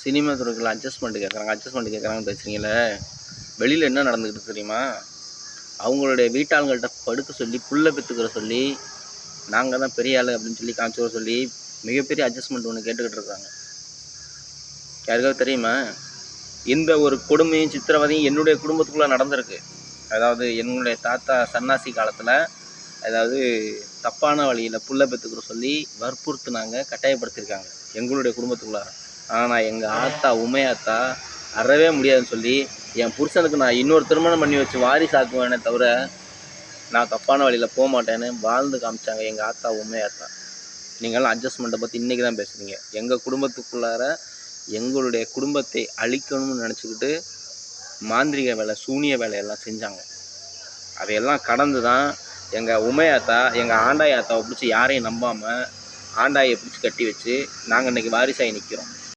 Cinema துறைக்குள்ள adjustment கேட்குறாங்கன்னு பேசுகிறீங்களே, வெளியில் என்ன நடந்துக்கிட்டு தெரியுமா? அவங்களுடைய வீட்டாளுங்கள்ட்ட படுக்க சொல்லி புல்லை பெற்றுக்கிற சொல்லி நாங்கள் தான் பெரிய ஆள் அப்படின்னு சொல்லி காமிச்சு சொல்லி மிகப்பெரிய அட்ஜஸ்ட்மெண்ட் ஒன்று கேட்டுக்கிட்டு இருக்காங்க. யாருக்காவது தெரியுமா? இந்த ஒரு கொடுமையும் சித்திரவதையும் என்னுடைய குடும்பத்துக்குள்ளே நடந்திருக்கு. அதாவது என்னுடைய தாத்தா சன்னாசி காலத்தில் அதாவது தப்பான வழியில் புல்லை பெற்றுக்கிற சொல்லி வற்புறுத்துனாங்க, கட்டாயப்படுத்தியிருக்காங்க எங்களுடைய குடும்பத்துக்குள்ளார. ஆனால் எங்கள் ஆத்தா உமையாத்தா அறவே முடியாதுன்னு சொல்லி என் புருஷனுக்கு நான் இன்னொரு திருமணம் பண்ணி வச்சு வாரிசாக்குவேனே தவிர நான் தப்பான வழியில் போக மாட்டேன்னு வாழ்ந்து காமிச்சாங்க எங்கள் ஆத்தா உமையாத்தா. நீங்களாம் அட்ஜஸ்ட்மெண்ட்டை பற்றி இன்றைக்கி தான் பேசுகிறீங்க. எங்கள் குடும்பத்துக்குள்ளார எங்களுடைய குடும்பத்தை அழிக்கணும்னு நினச்சிக்கிட்டு மாந்திரிக வேலை, சூனிய வேலையெல்லாம் செஞ்சாங்க. அதையெல்லாம் கடந்து தான் எங்கள் உமையாத்தா எங்கள் ஆண்டாய் ஆத்தாவை பிடிச்சி யாரையும் நம்பாமல் ஆண்டாயை பிடிச்சி கட்டி வச்சு நாங்கள் இன்றைக்கி வாரிசாகி நிற்கிறோம்.